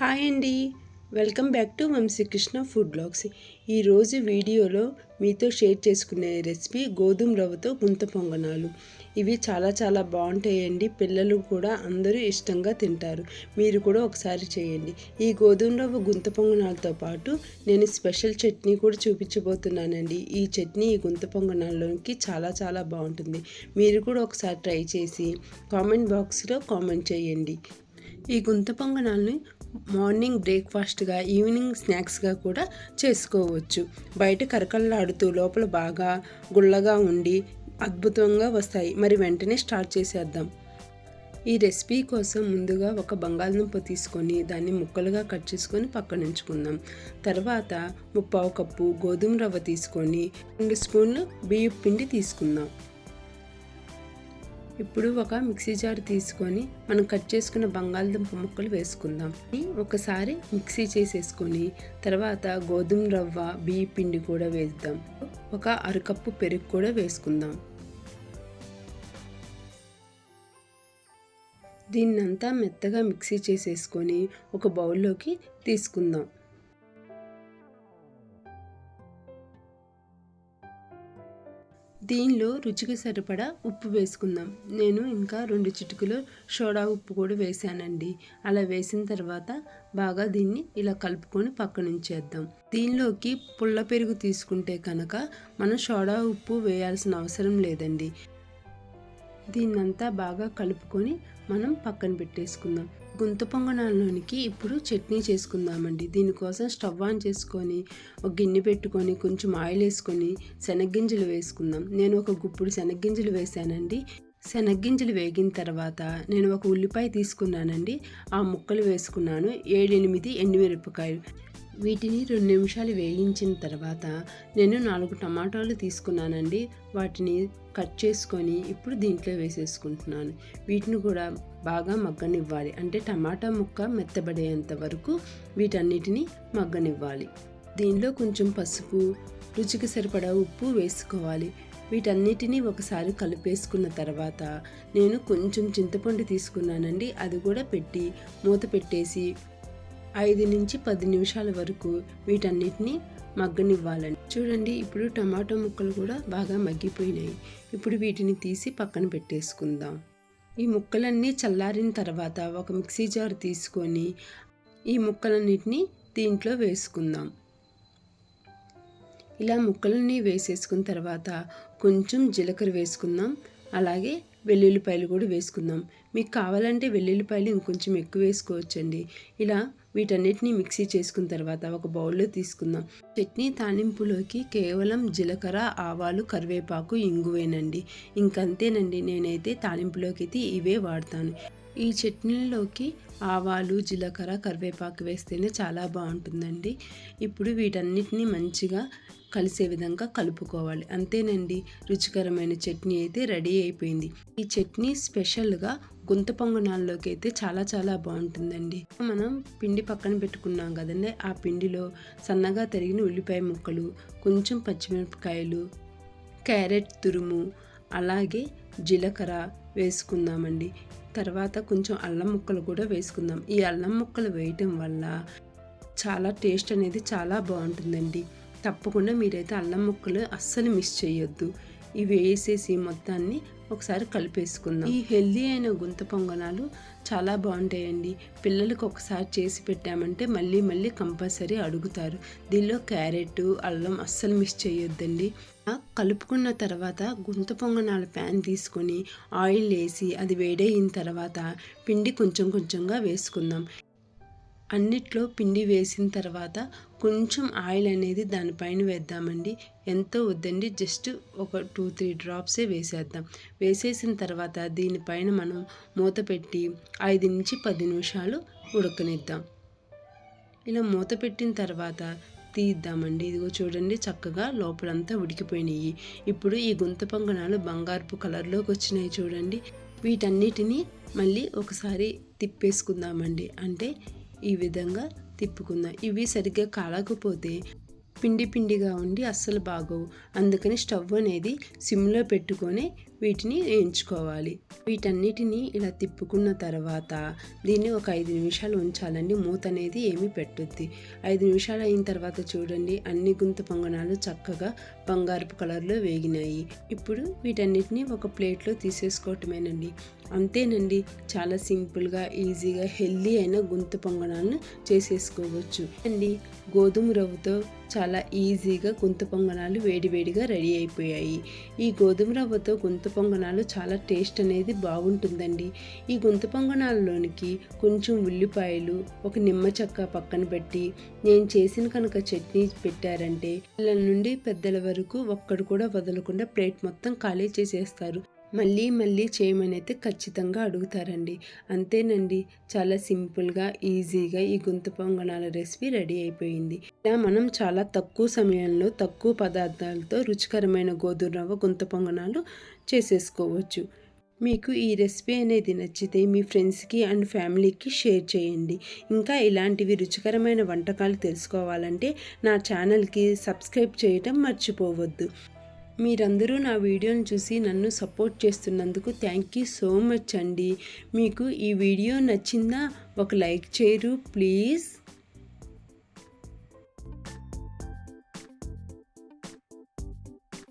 Hi అండి, welcome back to Vamshikrishna food blogs. ఈరోజు వీడియోలో మీతో షేర్ చేసుకునే రెసిపీ గోధుమ రవ్వతో గుంత పొంగనాలు. ఇవి చాలా బాగుంటాయండి. పిల్లలు కూడా అందరూ ఇష్టంగా తింటారు. మీరు కూడా ఒకసారి చేయండి. ఈ గోధుమ రవ్వ గుంత పొంగనాలతో పాటు నేను స్పెషల్ చట్నీ కూడా చూపించబోతున్నానండి. ఈ చట్నీ ఈ గుంత పొంగనాల్లోకి చాలా బాగుంటుంది. మీరు కూడా ఒకసారి ట్రై చేసి కామెంట్ బాక్స్లో కామెంట్ చేయండి. ఈ గుంత పొంగనాల్ని మార్నింగ్ బ్రేక్ఫాస్ట్గా, ఈవినింగ్ స్నాక్స్గా కూడా చేసుకోవచ్చు. బయట కరకల్లాడుతూ లోపల బాగా గుల్లగా ఉండి అద్భుతంగా వస్తాయి. మరి వెంటనే స్టార్ట్ చేసేద్దాం. ఈ రెసిపీ కోసం ముందుగా ఒక బంగాళదుంప తీసుకొని దాన్ని ముక్కలుగా కట్ చేసుకొని పక్కన ఉంచుకుందాం. తర్వాత 1/4 కప్పు గోధుమ రవ్వ తీసుకొని 2 స్పూన్లు బియ్యం పిండి తీసుకుందాం. ఇప్పుడు ఒక మిక్సీ జార్ తీసుకొని మనం కట్ చేసుకున్న బంగాళదుంప ముక్కలు వేసుకుందాం. ఒకసారి మిక్సీ చేసేసుకొని తర్వాత గోధుమ రవ్వ, బియ్యం పిండి కూడా వేద్దాం. ఒక అరకప్పు పెరుగు కూడా వేసుకుందాం. దీన్నంతా మెత్తగా మిక్సీ చేసేసుకొని ఒక బౌల్లోకి తీసుకుందాం. దీనిలో రుచికి సరిపడా ఉప్పు వేసుకుందాం. నేను ఇంకా 2 చిటికలు సోడా ఉప్పు కూడా వేసానండి. అలా వేసిన తర్వాత బాగా దీన్ని ఇలా కలుపుకొని పక్కన ఉంచేద్దాం. దీనిలోకి పుల్ల పెరుగు తీసుకుంటే కనుక మనం సోడా ఉప్పు వేయాల్సిన అవసరం లేదండి. దీన్నంతా బాగా కలుపుకొని మనం పక్కన పెట్టేసుకుందాం. గుంత పొంగనాల్లోనికి ఇప్పుడు చట్నీ చేసుకుందామండి. దీనికోసం స్టవ్ ఆన్ చేసుకొని ఒక గిన్నె పెట్టుకొని కొంచెం ఆయిల్ వేసుకొని శనగ్గింజలు వేసుకుందాం. నేను ఒక గుప్పుడు శనగ్గింజలు వేసానండి. శనగ్గింజలు వేగిన తర్వాత నేను ఒక ఉల్లిపాయ తీసుకున్నానండి. ఆ ముక్కలు వేసుకున్నాను. 7-8 ఎండుమిరపకాయలు. వీటిని 2 నిమిషాలు వేయించిన తర్వాత నేను 4 టమాటాలు తీసుకున్నానండి. వాటిని కట్ చేసుకొని ఇప్పుడు దీంట్లో వేసేసుకుంటున్నాను. వీటిని కూడా బాగా మగ్గనివ్వాలి. అంటే టమాటా ముక్క మెత్తబడేంత వరకు వీటన్నిటిని మగ్గనివ్వాలి. దీనిలో కొంచెం పసుపు, రుచికి సరిపడా ఉప్పు వేసుకోవాలి. వీటన్నిటినీ ఒకసారి కలిపేసుకున్న తర్వాత నేను కొంచెం చింతపండు తీసుకున్నానండి. అది కూడా పెట్టి మూత పెట్టేసి 5 నుంచి 10 నిమిషాల వరకు వీటన్నిటిని మగ్గనివ్వాలండి. చూడండి, ఇప్పుడు టమాటో ముక్కలు కూడా బాగా మగ్గిపోయినాయి. ఇప్పుడు వీటిని తీసి పక్కన పెట్టేసుకుందాం. ఈ ముక్కలన్నీ చల్లారిన తర్వాత ఒక మిక్సీ జార్ తీసుకొని ఈ ముక్కలన్నిటిని దీంట్లో వేసుకుందాం. ఇలా ముక్కలన్నీ వేసేసుకున్న తర్వాత కొంచెం జీలకర్ర వేసుకుందాం. అలాగే వెల్లుల్లిపాయలు కూడా వేసుకుందాం. మీకు కావాలంటే వెల్లుల్లిపాయలు ఇంకొంచెం ఎక్కువ వేసుకోవచ్చండి. ఇలా వీటన్నిటిని మిక్సీ చేసుకున్న తర్వాత ఒక బౌల్లో తీసుకుందాం. చట్నీ తాలింపులోకి కేవలం జీలకర్ర, ఆవాలు, కరివేపాకు, ఇంగువేనండి. ఇంకంతేనండి. నేనైతే తాలింపులోకి అయితే ఇవే వాడతాను. ఈ చట్నీలోకి ఆవాలు, జీలకర్ర, కరివేపాకు వేస్తేనే చాలా బాగుంటుందండి. ఇప్పుడు వీటన్నిటిని మంచిగా కలిసే విధంగా కలుపుకోవాలి. అంతేనండి, రుచికరమైన చట్నీ అయితే రెడీ అయిపోయింది. ఈ చట్నీ స్పెషల్గా గుంత పొంగనాల్లోకి అయితే చాలా బాగుంటుందండి. మనం పిండి పక్కన పెట్టుకున్నాం కదండి. ఆ పిండిలో సన్నగా తరిగిన ఉల్లిపాయ ముక్కలు, కొంచెం పచ్చిమిరపకాయలు, క్యారెట్ తురుము, అలాగే జీలకర్ర వేసుకుందామండి. తర్వాత కొంచెం అల్లం ముక్కలు కూడా వేసుకుందాం. ఈ అల్లం ముక్కలు వేయటం వల్ల చాలా టేస్ట్ అనేది చాలా బాగుంటుందండి. తప్పకుండా మీరైతే అల్లం ముక్కలు అస్సలు మిస్ చేయొద్దు. ఇవి వేసేసి మొత్తాన్ని ఒకసారి కలిపేసుకుందాం. ఈ హెల్దీ అయిన గుంత పొంగనాలు చాలా బాగుంటాయండి. పిల్లలకు ఒకసారి చేసి పెట్టామంటే మళ్ళీ కంపల్సరీ అడుగుతారు. దీనిలో క్యారెట్, అల్లం అస్సలు మిస్ చేయొద్దండి. కలుపుకున్న తర్వాత గుంత పొంగనాల ప్యాన్ తీసుకొని ఆయిల్ వేసి అది వేడైన తర్వాత పిండి కొంచెంగా వేసుకుందాం. అన్నిట్లో పిండి వేసిన తర్వాత కొంచెం ఆయిల్ అనేది దానిపైన వేద్దామండి. ఎంతో వద్దండి, జస్ట్ ఒక 2-3 డ్రాప్సే వేసేద్దాం. వేసేసిన తర్వాత దీనిపైన మనం మూత పెట్టి 5 నుంచి 10 నిమిషాలు ఉడకనిద్దాం. ఇలా మూత పెట్టిన తర్వాత తీద్దామండి. ఇదిగో చూడండి, చక్కగా లోపలంతా ఉడికిపోయినాయి. ఇప్పుడు ఈ గుంత పొంగనాలు బంగారపు కలర్లోకి వచ్చినాయి చూడండి. వీటన్నిటినీ మళ్ళీ ఒకసారి తిప్పేసుకుందామండి. అంటే ఈ విధంగా తిప్పుకుందాం. ఇవి సరిగ్గా కాలకపోతే పిండిగా ఉండి అస్సలు బాగోవు. అందుకని స్టవ్ అనేది సిమ్లో పెట్టుకొని వీటిని వేయించుకోవాలి. వీటన్నిటిని ఇలా తిప్పుకున్న తర్వాత దీన్ని ఒక 5 నిమిషాలు ఉంచాలండి. మూత అనేది ఏమీ పెట్టుద్ది. 5 నిమిషాలు అయిన తర్వాత చూడండి, అన్ని గుంత పొంగనాలు చక్కగా బంగారపు కలర్లో వేగినాయి. ఇప్పుడు వీటన్నిటిని ఒక ప్లేట్లో తీసేసుకోవటమేనండి. అంతేనండి, చాలా సింపుల్గా ఈజీగా హెల్దీ అయిన గుంత పొంగనాలను చేసేసుకోవచ్చు అండి. గోధుమ రవ్వతో చాలా ఈజీగా గుంత పొంగనాలు వేడివేడిగా రెడీ అయిపోయాయి. ఈ గోధుమ రవ్వతో గుంత పొంగనాలు చాలా టేస్ట్ అనేది బాగుంటుందండి. ఈ గుంత పొంగనాలలోనికి కొంచెం ఉల్లిపాయలు, ఒక నిమ్మ చెక్క పక్కన పెట్టి నేను చేసిన కనుక చట్నీ పెట్టారంటే పిల్లల నుండి పెద్దల వరకు ఒక్కడు కూడా వదలకుండా ప్లేట్ మొత్తం ఖాళీ చేసేస్తారు. మళ్ళీ మళ్ళీ చేయమని అయితే ఖచ్చితంగా అడుగుతారండి. అంతేనండి, చాలా సింపుల్గా ఈజీగా ఈ గుంత పొంగనాల రెసిపీ రెడీ అయిపోయింది. ఇలా మనం చాలా తక్కువ సమయంలో తక్కువ పదార్థాలతో రుచికరమైన గోధుమ రవ్వ గుంత పొంగనాలు చేసేసుకోవచ్చు. మీకు ఈ రెసిపీ అనేది నచ్చితే మీ ఫ్రెండ్స్కి అండ్ ఫ్యామిలీకి షేర్ చేయండి. ఇంకా ఇలాంటివి రుచికరమైన వంటకాలు తెలుసుకోవాలంటే నా ఛానల్కి సబ్స్క్రైబ్ చేయటం మర్చిపోవద్దు. మీరందరూ నా వీడియోని చూసి నన్ను సపోర్ట్ చేస్తున్నందుకు థ్యాంక్ యూ సో మచ్ అండి. మీకు ఈ వీడియో నచ్చిందా? ఒక లైక్ చేయరు ప్లీజ్.